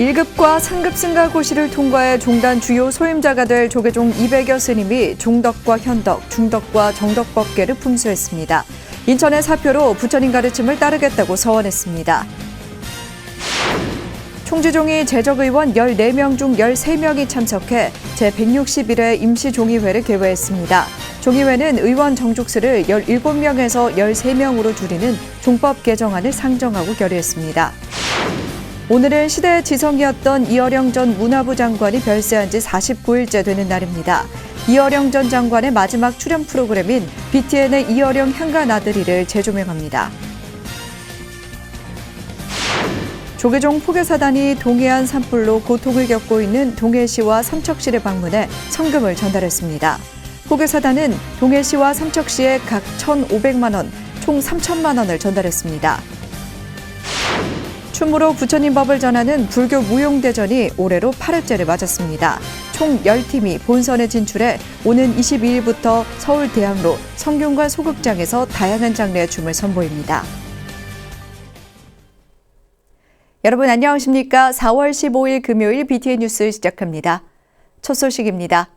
1급과 상급 승가고시를 통과해 종단 주요 소임자가 될 조계종 200여 스님이 종덕과 현덕, 중덕과 정덕법계를 품수했습니다. 인천의 사표로 부처님 가르침을 따르겠다고 서원했습니다. 총지종이 재적의원 14명 중 13명이 참석해 제161회 임시종의회를 개회했습니다. 종의회는 의원 정족수를 17명에서 13명으로 줄이는 종법 개정안을 상정하고 결의했습니다. 오늘은 시대의 지성이었던 이어령 전 문화부 장관이 별세한 지 49일째 되는 날입니다. 이어령 전 장관의 마지막 출연 프로그램인 BTN의 이어령 향가 나들이를 재조명합니다. 조계종 포교사단이 동해안 산불로 고통을 겪고 있는 동해시와 삼척시를 방문해 성금을 전달했습니다. 포교사단은 동해시와 삼척시에 각 1,500만 원, 총 3천만 원을 전달했습니다. 춤으로 부처님 법을 전하는 불교 무용대전이 올해로 8회째를 맞았습니다. 총 10팀이 본선에 진출해 오는 22일부터 서울대학로 성균관 소극장에서 다양한 장르의 춤을 선보입니다. 여러분 안녕하십니까? 4월 15일 금요일 BTN 뉴스 시작합니다. 첫 소식입니다.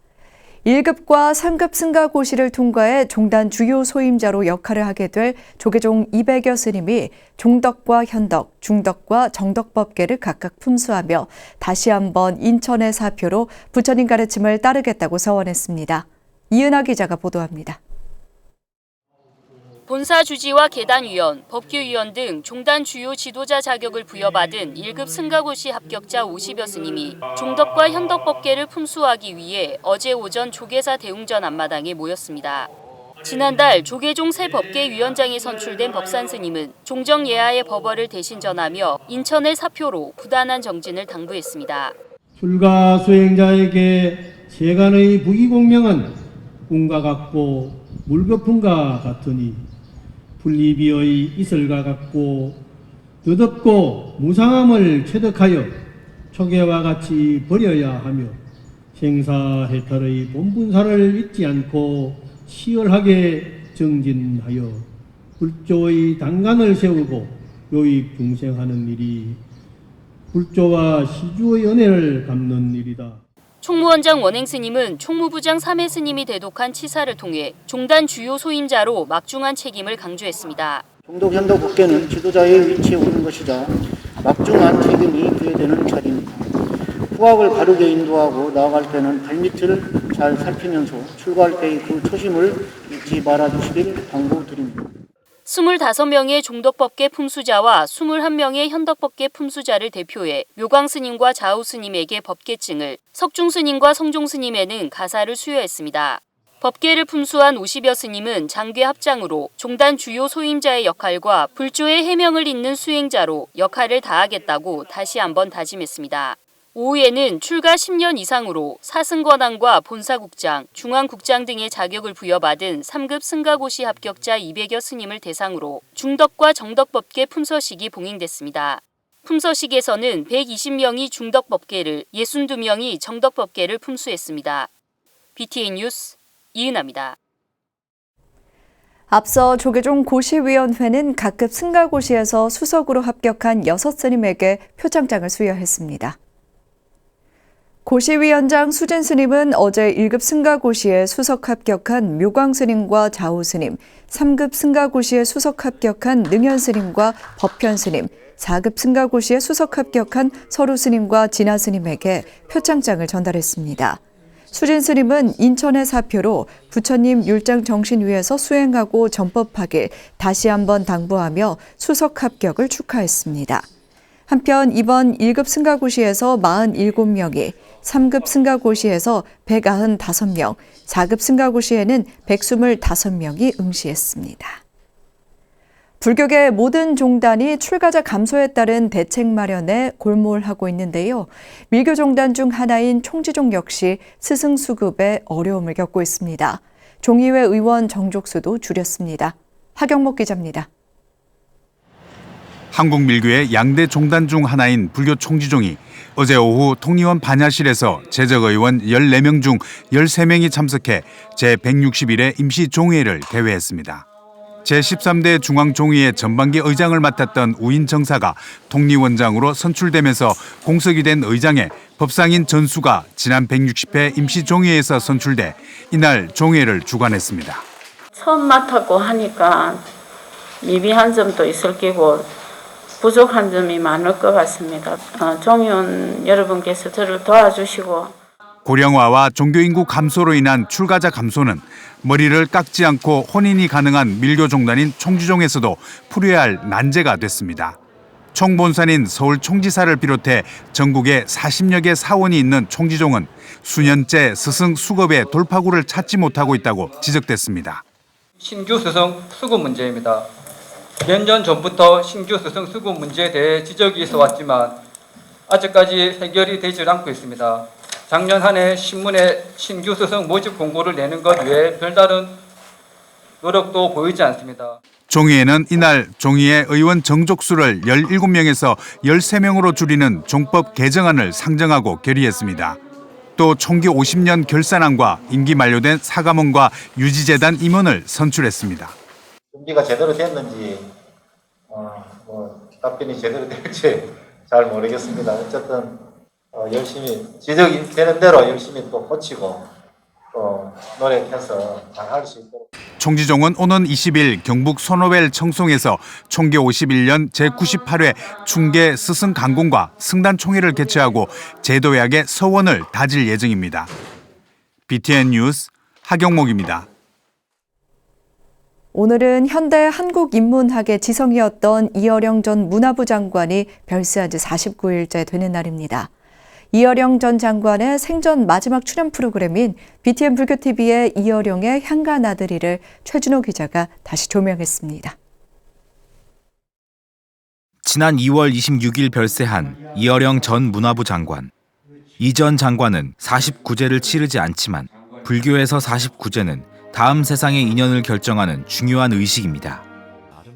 1급과 상급 승가고시를 통과해 종단 주요 소임자로 역할을 하게 될 조계종 200여 스님이 종덕과 현덕, 중덕과 정덕법계를 각각 품수하며 다시 한번 인천의 사표로 부처님 가르침을 따르겠다고 서원했습니다. 이은하 기자가 보도합니다. 본사 주지와 계단위원, 법규위원 등 종단 주요 지도자 자격을 부여받은 1급 승가고시 합격자 50여 스님이 종덕과 현덕법계를 품수하기 위해 어제 오전 조계사 대웅전 앞마당에 모였습니다. 지난달 조계종 새 법계위원장에 선출된 법산 스님은 종정 예하의 법어를 대신 전하며 인천의 사표로 부단한 정진을 당부했습니다. 출가 수행자에게 세간의 부귀공명은 꿈과 같고 물거품과 같으니 분리비의 이슬과 같고 더덥고 무상함을 체득하여 초계와 같이 버려야 하며 생사해탈의 본분사를 잊지 않고 치열하게 정진하여 불조의 단간을 세우고 요익 중생하는 일이 불조와 시주의 은혜를 갚는 일이다. 총무원장 원행 스님은 총무부장 3회 스님이 대독한 치사를 통해 종단 주요 소임자로 막중한 책임을 강조했습니다. 종덕 현덕 법계는 지도자의 위치에 오는 것이자 막중한 책임이 부여되는 자리입니다. 후학을 바르게 인도하고 나아갈 때는 발밑을 잘 살피면서 출가할 때의 그 초심을 잊지 말아주시길 당부드립니다. 25명의 종덕법계 품수자와 21명의 현덕법계 품수자를 대표해 묘광스님과 좌우스님에게 법계증을, 석중스님과 성종스님에는 가사를 수여했습니다. 법계를 품수한 50여 스님은 장괴 합장으로 종단 주요 소임자의 역할과 불조의 해명을 잇는 수행자로 역할을 다하겠다고 다시 한번 다짐했습니다. 오후에는 출가 10년 이상으로 사승권한과 본사국장, 중앙국장 등의 자격을 부여받은 3급 승가고시 합격자 200여 스님을 대상으로 중덕과 정덕법계 품서식이 봉행됐습니다. 품서식에서는 120명이 중덕법계를, 62명이 정덕법계를 품수했습니다. BTN 뉴스 이은하입니다. 앞서 조계종 고시위원회는 각급 승가고시에서 수석으로 합격한 6스님에게 표창장을 수여했습니다. 고시위원장 수진 스님은 어제 1급 승가고시에 수석 합격한 묘광 스님과 좌우 스님, 3급 승가고시에 수석 합격한 능현 스님과 법현 스님, 4급 승가고시에 수석 합격한 서루 스님과 진화 스님에게 표창장을 전달했습니다. 수진 스님은 인천의 사표로 부처님 율장 정신위에서 수행하고 전법하길 다시 한번 당부하며 수석 합격을 축하했습니다. 한편 이번 1급 승가고시에서 47명이, 3급 승가고시에서 195명, 4급 승가고시에는 125명이 응시했습니다. 불교계 모든 종단이 출가자 감소에 따른 대책 마련에 골몰하고 있는데요. 밀교 종단 중 하나인 총지종 역시 스승 수급에 어려움을 겪고 있습니다. 종의회 의원 정족수도 줄였습니다. 하경목 기자입니다. 한국 밀교의 양대 종단 중 하나인 불교 총지종이 어제 오후 통리원 반야실에서 재적의원 14명 중 13명이 참석해 제161회 임시종회를 개회했습니다. 제13대 중앙종의회 전반기 의장을 맡았던 우인 정사가 통리원장으로 선출되면서 공석이 된 의장에 법상인 전수가 지난 160회 임시종의회에서 선출돼 이날 종회를 주관했습니다. 처음 맡았고 하니까 미비한 점도 있을 거고 부족한 점이 많을 것 같습니다. 종의원 여러분께서 저를 도와주시고 고령화와 종교인구 감소로 인한 출가자 감소는 머리를 깎지 않고 혼인이 가능한 밀교 종단인 총지종에서도 풀어야 할 난제가 됐습니다. 총본산인 서울 총지사를 비롯해 전국에 40여 개 사원이 있는 총지종은 수년째 스승 수급의 돌파구를 찾지 못하고 있다고 지적됐습니다. 신규 스승 수급 문제입니다. 몇 년 전부터 신규 스승 수급 문제에 대해 지적이 있어 왔지만 아직까지 해결이 되지 않고 있습니다. 작년 한 해 신문에 신규 스승 모집 공고를 내는 것 외에 별다른 노력도 보이지 않습니다. 종의회는 이날 종의회 의원 정족수를 17명에서 13명으로 줄이는 종법 개정안을 상정하고 결의했습니다. 또 총기 50년 결산안과 임기 만료된 사감원과 유지재단 임원을 선출했습니다. 준비가 제대로 됐는지 답변이 제대로 될지 잘 모르겠습니다. 어쨌든 열심히 지적이 되는 대로 열심히 또 고치고 또 노력해서 잘 할 수 있도록. 총지종은 오는 20일 경북 손오벨 청송에서 총계 51년 제98회 충계 스승 강공과 승단 총회를 개최하고 제도약의 서원을 다질 예정입니다. BTN 뉴스 하경목입니다. 오늘은 현대 한국인문학의 지성이었던 이어령 전 문화부 장관이 별세한 지 49일째 되는 날입니다. 이어령 전 장관의 생전 마지막 출연 프로그램인 BTN 불교TV의 이어령의 향가 나들이를 최준호 기자가 다시 조명했습니다. 지난 2월 26일 별세한 이어령 전 문화부 장관. 이 전 장관은 49제를 치르지 않지만 불교에서 49제는 다음 세상의 인연을 결정하는 중요한 의식입니다.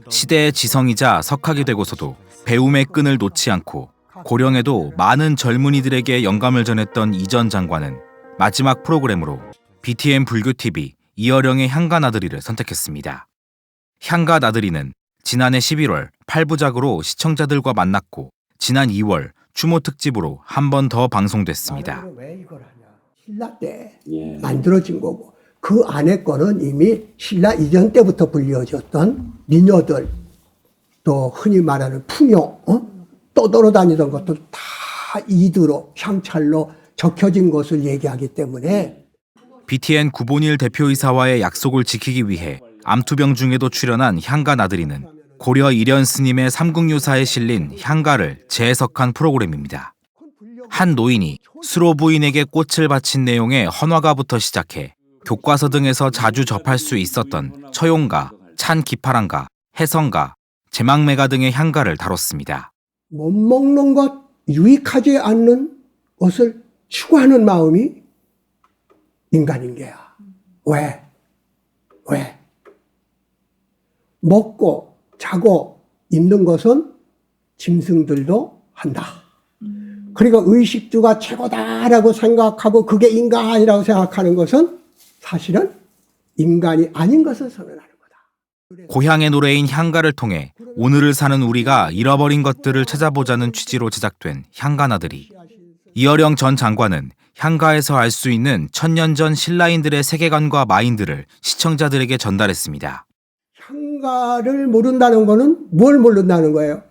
시대의 지성이자 석학이 되고서도 배움의 끈을 놓지 않고 고령에도 많은 젊은이들에게 영감을 전했던 이 전 장관은 마지막 프로그램으로 BTN 불교TV 이어령의 향가 나들이를 선택했습니다. 향가 나들이는 지난해 11월 8부작으로 시청자들과 만났고 지난 2월 추모 특집으로 한 번 더 방송됐습니다. 왜 이걸 하냐? 신라 때 만들어진 거고 그 안에 거는 이미 신라 이전 때부터 불려졌던 미녀들 또 흔히 말하는 풍요 떠돌아다니던 것들 다 이두로 향찰로 적혀진 것을 얘기하기 때문에 BTN 구본일 대표이사와의 약속을 지키기 위해 암투병 중에도 출연한 향가 나들이는 고려 일현 스님의 삼국유사에 실린 향가를 재해석한 프로그램입니다. 한 노인이 수로 부인에게 꽃을 바친 내용의 헌화가부터 시작해 교과서 등에서 자주 접할 수 있었던 처용가, 찬기파랑가, 해성가, 제망매가 등의 향가를 다뤘습니다. 못 먹는 것, 유익하지 않는 것을 추구하는 마음이 인간인 게야. 왜? 먹고 자고 입는 것은 짐승들도 한다. 그리고 의식주가 최고다라고 생각하고 그게 인간이라고 생각하는 것은 사실은 인간이 아닌 것을 선언하는 거다. 고향의 노래인 향가를 통해 오늘을 사는 우리가 잃어버린 것들을 찾아보자는 취지로 제작된 향가나들이. 이어령 전 장관은 향가에서 알 수 있는 천년 전 신라인들의 세계관과 마인드를 시청자들에게 전달했습니다. 향가를 모른다는 거는 뭘 모른다는 거예요?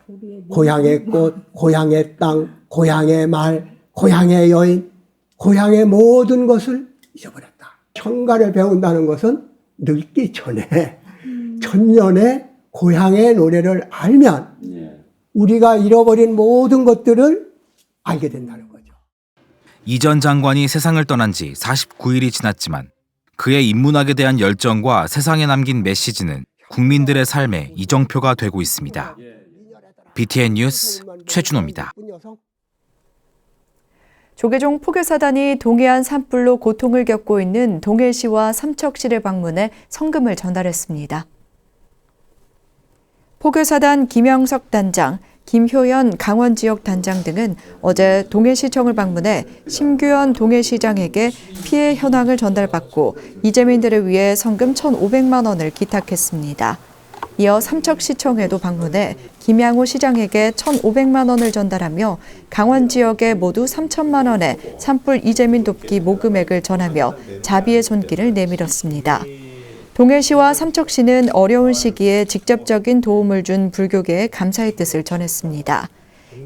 고향의 꽃, 고향의 땅, 고향의 말, 고향의 여인, 고향의 모든 것을 잊어버렸다. 향가를 배운다는 것은 늙기 전에 천년의 고향의 노래를 알면 우리가 잃어버린 모든 것들을 알게 된다는 거죠. 이 전 장관이 세상을 떠난 지 49일이 지났지만 그의 인문학에 대한 열정과 세상에 남긴 메시지는 국민들의 삶의 이정표가 되고 있습니다. BTN 뉴스 최준호입니다. 조계종 포교사단이 동해안 산불로 고통을 겪고 있는 동해시와 삼척시를 방문해 성금을 전달했습니다. 포교사단 김영석 단장, 김효연 강원지역 단장 등은 어제 동해시청을 방문해 심규현 동해시장에게 피해 현황을 전달받고 이재민들을 위해 성금 1,500만 원을 기탁했습니다. 이어 삼척시청에도 방문해 김양호 시장에게 1,500만 원을 전달하며 강원 지역에 모두 3천만 원의 산불 이재민 돕기 모금액을 전하며 자비의 손길을 내밀었습니다. 동해시와 삼척시는 어려운 시기에 직접적인 도움을 준 불교계에 감사의 뜻을 전했습니다.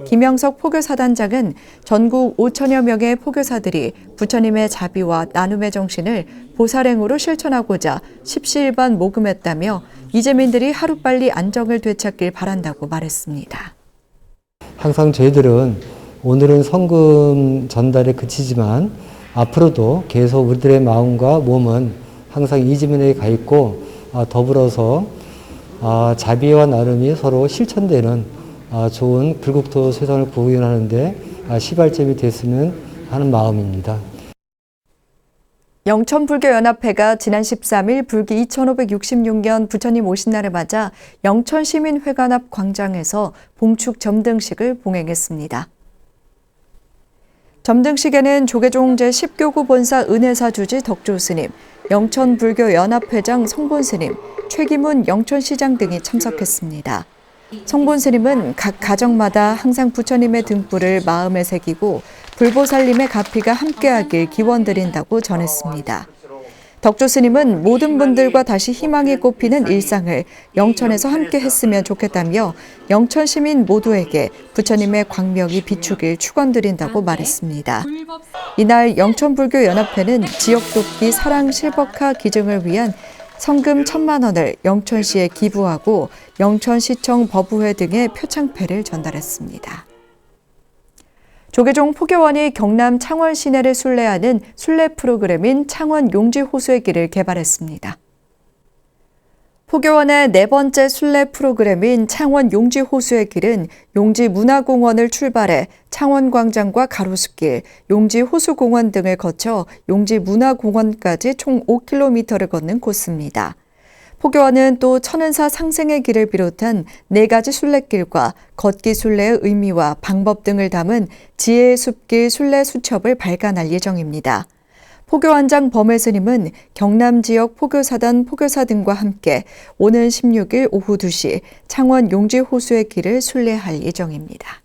김영석 포교사단장은 전국 5천여 명의 포교사들이 부처님의 자비와 나눔의 정신을 보살행으로 실천하고자 십시일반 모금했다며 이재민들이 하루빨리 안정을 되찾길 바란다고 말했습니다. 항상 저희들은 오늘은 성금 전달에 그치지만 앞으로도 계속 우리들의 마음과 몸은 항상 이재민에게 가 있고 더불어서 자비와 나눔이 서로 실천되는 좋은 불국토 세상을 구현하는데 시발점이 됐으면 하는 마음입니다. 영천불교연합회가 지난 13일 불기 2566년 부처님 오신 날을 맞아 영천시민회관 앞 광장에서 봉축 점등식을 봉행했습니다. 점등식에는 조계종 제10교구 본사 은혜사 주지 덕조스님, 영천불교연합회장 성본스님, 최기문 영천시장 등이 참석했습니다. 성본스님은 각 가정마다 항상 부처님의 등불을 마음에 새기고 불보살님의 가피가 함께하길 기원드린다고 전했습니다. 덕조스님은 모든 분들과 다시 희망이 꽃피는 일상을 영천에서 함께 했으면 좋겠다며 영천 시민 모두에게 부처님의 광명이 비추길 축원드린다고 말했습니다. 이날 영천불교연합회는 지역 돕기 사랑 실버카 기증을 위한 성금 1,000만 원을 영천시에 기부하고 영천시청 법우회 등의 표창패를 전달했습니다. 조계종 포교원이 경남 창원 시내를 순례하는 순례 프로그램인 창원 용지 호수의 길을 개발했습니다. 포교원의 네 번째 순례 프로그램인 창원 용지 호수의 길은 용지 문화공원을 출발해 창원광장과 가로수길, 용지 호수공원 등을 거쳐 용지 문화공원까지 총 5km를 걷는 코스입니다. 포교원은 또 천은사 상생의 길을 비롯한 4가지 순례길과 걷기 순례의 의미와 방법 등을 담은 지혜의 숲길 순례 수첩을 발간할 예정입니다. 포교원장 범혜스님은 경남 지역 포교사단 포교사 등과 함께 오는 16일 오후 2시 창원 용지 호수의 길을 순례할 예정입니다.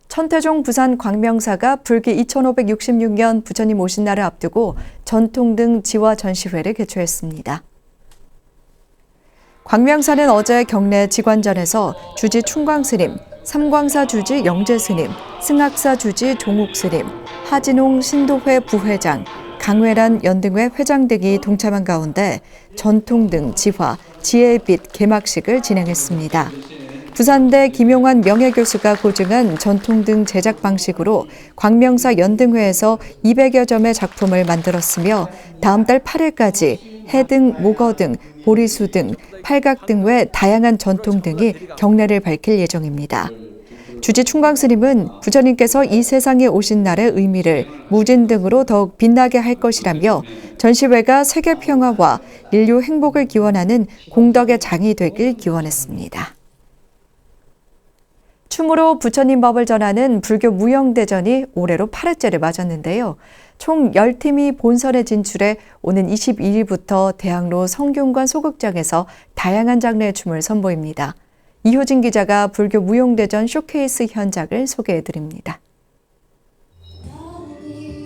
천태종 부산 광명사가 불기 2566년 부처님 오신 날을 앞두고 전통등 지화 전시회를 개최했습니다. 광명사는 어제 경내 직관전에서 주지 충광스님, 삼광사 주지 영재스님, 승학사 주지 종욱스님, 하진홍 신도회 부회장, 강회란 연등회 회장 등이 동참한 가운데 전통등 지화, 지혜의 빛 개막식을 진행했습니다. 부산대 김용환 명예교수가 고증한 전통등 제작 방식으로 광명사 연등회에서 200여 점의 작품을 만들었으며 다음 달 8일까지 해등, 목어등, 보리수등, 팔각등 외 다양한 전통등이 경례를 밝힐 예정입니다. 주지 충광스님은 부처님께서 이 세상에 오신 날의 의미를 무진등으로 더욱 빛나게 할 것이라며 전시회가 세계 평화와 인류 행복을 기원하는 공덕의 장이 되길 기원했습니다. 춤으로 부처님 법을 전하는 불교 무형대전이 올해로 8회째를 맞았는데요. 총 10팀이 본선에 진출해 오는 22일부터 대학로 성균관 소극장에서 다양한 장르의 춤을 선보입니다. 이효진 기자가 불교 무용대전 쇼케이스 현장을 소개해드립니다.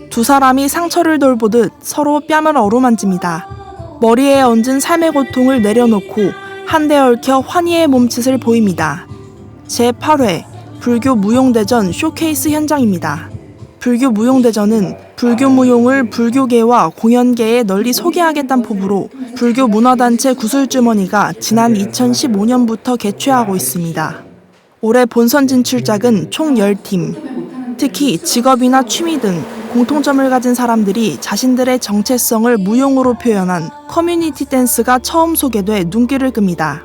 두 사람이 상처를 돌보듯 서로 뺨을 어루만집니다. 머리에 얹은 삶의 고통을 내려놓고 한데 얽혀 환희의 몸짓을 보입니다. 제8회 불교 무용대전 쇼케이스 현장입니다. 불교 무용대전은 불교 무용을 불교계와 공연계에 널리 소개하겠다는 포부로 불교 문화단체 구슬주머니가 지난 2015년부터 개최하고 있습니다. 올해 본선 진출작은 총 10팀. 특히 직업이나 취미 등 공통점을 가진 사람들이 자신들의 정체성을 무용으로 표현한 커뮤니티 댄스가 처음 소개돼 눈길을 끕니다.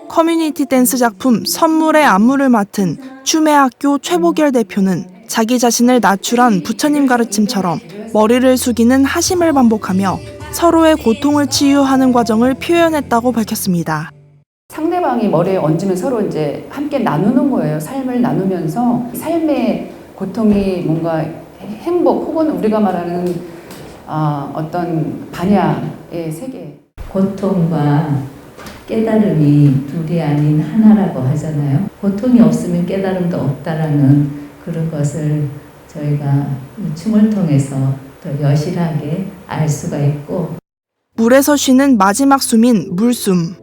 커뮤니티 댄스 작품 선물의 안무를 맡은 춤의 학교 최보결 대표는 자기 자신을 낮출한 부처님 가르침처럼 머리를 숙이는 하심을 반복하며 서로의 고통을 치유하는 과정을 표현했다고 밝혔습니다. 상대방이 머리에 얹으면 서로 이제 함께 나누는 거예요. 삶을 나누면서 삶의 고통이 뭔가 행복 혹은 우리가 말하는 어떤 반야의 세계. 고통과 깨달음이 둘이 아닌 하나라고 하잖아요. 고통이 없으면 깨달음도 없다라는 그런 것을 저희가 춤을 통해서 더 여실하게 알 수가 있고, 물에서 쉬는 마지막 숨인 물숨.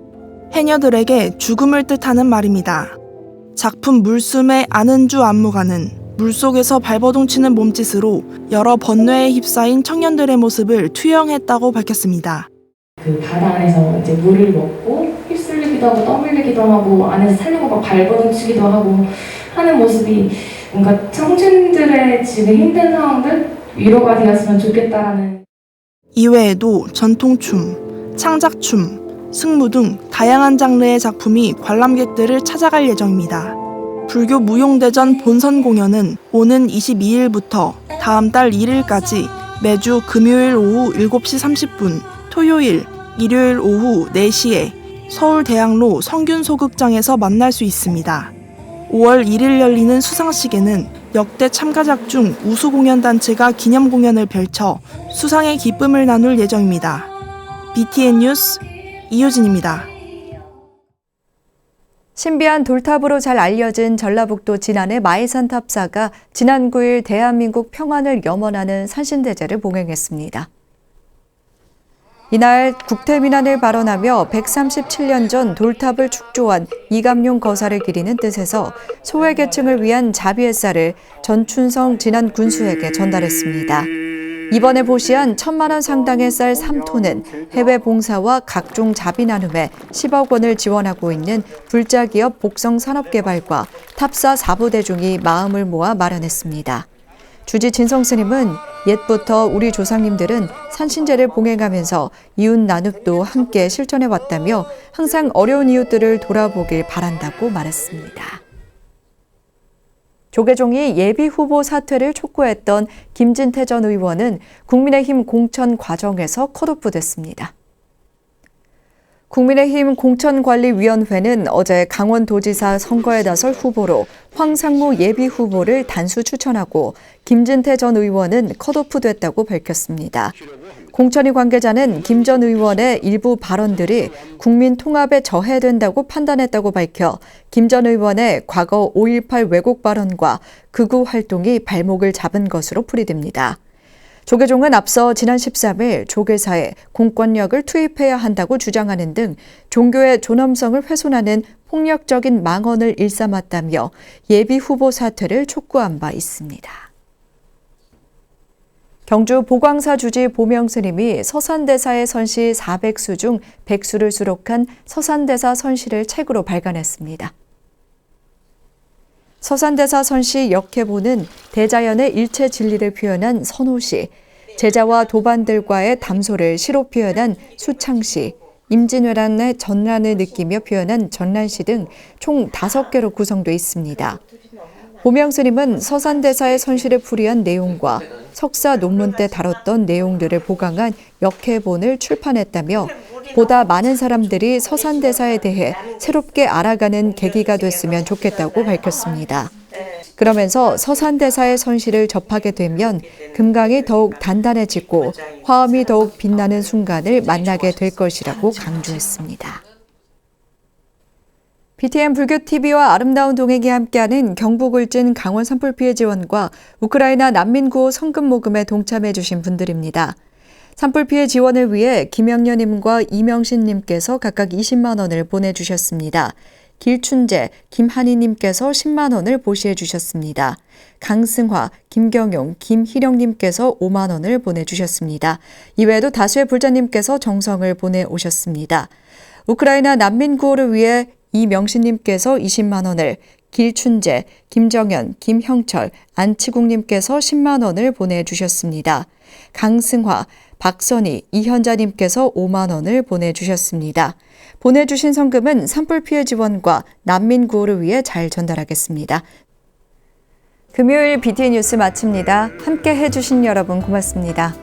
해녀들에게 죽음을 뜻하는 말입니다. 작품 물숨의 아는주 안무가는 물속에서 발버둥치는 몸짓으로 여러 번뇌에 휩싸인 청년들의 모습을 투영했다고 밝혔습니다. 그 바다 안에서 이제 물을 먹고 휩쓸리기도 하고 떠밀리기도 하고 안에서 살려고 막 발버둥치기도 하고 하는 모습이 뭔가 청춘들의 지금 힘든 상황들 위로가 되었으면 좋겠다라는. 이외에도 전통춤, 창작춤, 승무 등 다양한 장르의 작품이 관람객들을 찾아갈 예정입니다. 불교 무용대전 본선 공연은 오는 22일부터 다음 달 1일까지 매주 금요일 오후 7시 30분, 토요일, 일요일 오후 4시에 서울대학로 성균소극장에서 만날 수 있습니다. 5월 1일 열리는 수상식에는 역대 참가작 중 우수공연단체가 기념공연을 펼쳐 수상의 기쁨을 나눌 예정입니다. BTN 뉴스 이효진입니다. 신비한 돌탑으로 잘 알려진 전라북도 진안의 마이산 탑사가 지난 9일 대한민국 평안을 염원하는 산신대제를 봉행했습니다. 이날 국태민안을 발언하며 137년 전 돌탑을 축조한 이감용 거사를 기리는 뜻에서 소외계층을 위한 자비의 쌀을 전춘성 진안 군수에게 전달했습니다. 이번에 보시한 1,000만 원 상당의 쌀 3톤은 해외 봉사와 각종 자비 나눔에 10억 원을 지원하고 있는 불자기업 복성산업개발과 탑사 4부대중이 마음을 모아 마련했습니다. 주지 진성 스님은 옛부터 우리 조상님들은 산신제를 봉행하면서 이웃 나눔도 함께 실천해왔다며 항상 어려운 이웃들을 돌아보길 바란다고 말했습니다. 조계종이 예비후보 사퇴를 촉구했던 김진태 전 의원은 국민의힘 공천 과정에서 컷오프됐습니다. 국민의힘 공천관리위원회는 어제 강원도지사 선거에 나설 후보로 황상무 예비후보를 단수 추천하고 김진태 전 의원은 컷오프됐다고 밝혔습니다. 공천위 관계자는 김 전 의원의 일부 발언들이 국민 통합에 저해된다고 판단했다고 밝혀 김 전 의원의 과거 5.18 왜곡 발언과 극우 활동이 발목을 잡은 것으로 풀이됩니다. 조계종은 앞서 지난 13일 조계사에 공권력을 투입해야 한다고 주장하는 등 종교의 존엄성을 훼손하는 폭력적인 망언을 일삼았다며 예비후보 사퇴를 촉구한 바 있습니다. 경주 보광사 주지 보명스님이 서산대사의 선시 400수 중 100수를 수록한 서산대사 선시를 책으로 발간했습니다. 서산대사 선시 역해보는 대자연의 일체 진리를 표현한 선호시, 제자와 도반들과의 담소를 시로 표현한 수창시, 임진왜란의 전란을 느끼며 표현한 전란시 등 총 5개로 구성되어 있습니다. 보명스님은 서산대사의 선시를 풀이한 내용과 석사 논문 때 다뤘던 내용들을 보강한 역해본을 출판했다며 보다 많은 사람들이 서산대사에 대해 새롭게 알아가는 계기가 됐으면 좋겠다고 밝혔습니다. 그러면서 서산대사의 선시를 접하게 되면 금강이 더욱 단단해지고 화엄이 더욱 빛나는 순간을 만나게 될 것이라고 강조했습니다. BTN 불교TV와 아름다운 동행이 함께하는 경북울진 강원 산불 피해 지원과 우크라이나 난민 구호 성금 모금에 동참해 주신 분들입니다. 산불 피해 지원을 위해 김영녀님과 이명신님께서 각각 20만 원을 보내주셨습니다. 길춘재, 김한희님께서 10만 원을 보시해 주셨습니다. 강승화, 김경용, 김희령님께서 5만 원을 보내주셨습니다. 이외에도 다수의 불자님께서 정성을 보내오셨습니다. 우크라이나 난민 구호를 위해 이명신님께서 20만 원을, 길춘재, 김정현, 김형철, 안치국님께서 10만 원을 보내주셨습니다. 강승화, 박선희, 이현자님께서 5만 원을 보내주셨습니다. 보내주신 성금은 산불 피해 지원과 난민 구호를 위해 잘 전달하겠습니다. 금요일 BTN 뉴스 마칩니다. 함께 해주신 여러분 고맙습니다.